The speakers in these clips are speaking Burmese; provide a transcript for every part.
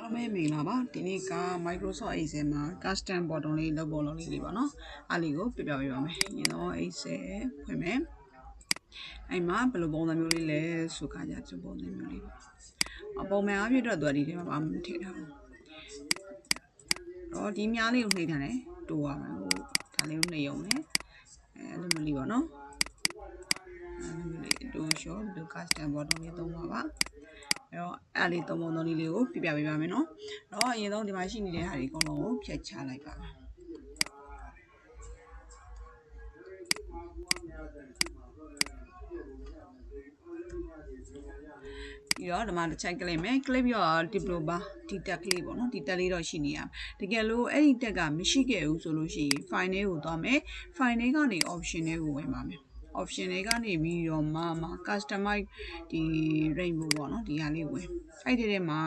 အားလုံးပဲမင်္ဂလာပါဒီနေ့က Microsoft Excel မှာ custom button လေးလုပ်ပုံလုပ်လေးပါနော်အားလေးကိုပြပြပေးပါမယ်ရင်တော့ Excel ဖွင့်မယ်အဲ့မှာဘယ်လိုပုံစံမျိုးလေးလဲဆိုခါကြပုံစံမျိုးလေးပုံမှန်အားဖြင့်တော့သူကဒီထဲမှာမထည့်ထားဘူးတော့ဒီများလေးကိုနှိပ်ထားတယ်တိုးရမယ်ဟိုဒါလေးကိုနှိပ်ရုံနဲ့အဲ့လိုမျိုးလေးပါနော်အဲ့လိုမျိုးလေးတိုးရှော့ဒီ custom button လေးသုံးပါပါတော့အဲ့လေးသုံးပုံသုံးလေးကိုပြပြပေးပါမယ်နော်တော့အရင်ဆုံးဒီမှာရှိနေတဲ့ဟာတွေအကုန်လုံးကိုဖြတ်ချလိုက်ပါမယ်ပြီးတော့ဒီမှာတစ်ချက်ကလေးမယ်ကလစ်ပြီးတော့ဒီလိုပါဒီတက်ကလေးပေါ့နော်ဒီတက်လေးတော့ရှိနေရတကယ်လို့အဲ့ဒီတက်ကမရှိခဲ့ဘူးဆိုလို့ရှိရင် file လေးကိုသွားမယ် file လေးကနေ option လေးကိုဝင်ပါမယ်option တွေကနေပြီးတော့မှ customize ဒီ rainbow ပေါ့နော်ဒီဟာလေးဝင်အဲ့ဒီထဲမှာ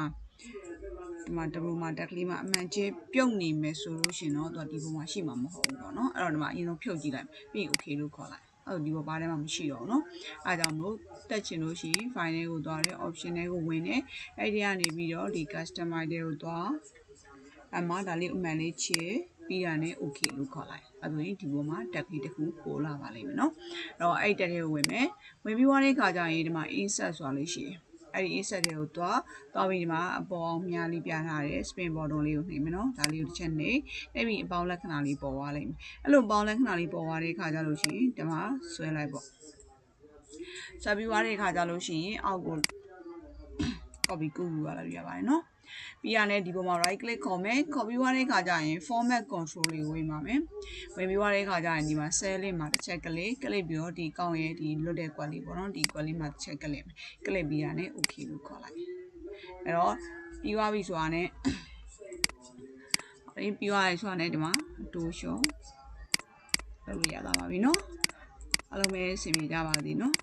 ဒီမှာ double မှာ tag လေးမှာအမှန်ကျပြုတ်နေမယ်ဆိုလို့ရှင်တော့သူကဒီပုံမှာရှိမှာမဟုတ်ဘူးပေါ့နော်အဲ့တော့ဒီမှာအရင်ဆုံးဖြုတ်ကြည့်လိုက်ပြီး okay လို့ခေါ်လိုက်အဲ့ဒီပေါ်ပါထဲမှာမရှိတော့ဘူးเนาะအားကြောင့်မို့တက်ချင်လို့ရှိရင် file လေးကိုသွားတယ် option လေးကိုဝင်တယ်အဲ့ဒီကနေပြီးတော့ဒီ customize တွေကိုသွားအမှဒါလေးအမှန်လေးချေပြီးတာနဲ့ okay လို့ခေါ်လိုက်အဲ့ဒါရင်ဒီပေါ်မှာတက်ပြီးတစ်ခုပေါ်လာပါလိမ့်မယ်เนาะအဲ့တော့အဲ့တက်လေးကိုဝင်မယ်ဝင်ပြီးသွားတဲ့အခါကျရင်ဒီမှာ insert ဆိုတာလေးရှိတယ်အဲ့ဒီ insert တွေကိုသွားပြီးဒီမှာအပေါ်အောင်မြားလေးပြထားတယ် spin button လေးကိုနှိပ်မယ်နော်ဒါလေးကိုတစ်ချက်နှိပ်ပြီးအပေါင်းလက္ခဏာလေးပေါ်သွားလိမ့်မယ်အဲ့လိုပေါင်းလက္ခဏာလေးပေါ်သွားတဲ့အခါကျလို့ရှိရင်ဒီမှာဆွဲလိုက်ပေါ့ဆွဲပြီးသွားတဲ့အခါကျလို့ရှိရင်အောက်ကို copy ကူးယူရလာရပါတယ်နော်ပြီးရတဲ့ဒီပေါ်မှာ right click ခေါ်မယ် copy သွားတဲ့အခါကျရင် format control လေးဝင်ပါမယ်ဝင်ပြီးသွားတဲ့အခါကျရင်ဒီမှာ cell လေးမှာတစ်ချက်ကလေး click ပြီးတော့ဒီကောင်းရဲ့ဒီလွတ်တဲ့ကွက်လေးပေါ့နော်ဒီကွက်လေးမှာတစ်ချက်ကလေး click ပြီးရတဲ့ okay လို့ခေါ်လိုက်အဲ့တော့ပြီးသွားပြီဆိုတာနဲ့ပြီးသွားပြီဆိုတာနဲ့ဒီမှာတိုးရှော့လုပ်လို့ရတာပါပြီနော်အားလုံးပဲအဆင်ပြေကြပါသည်နော်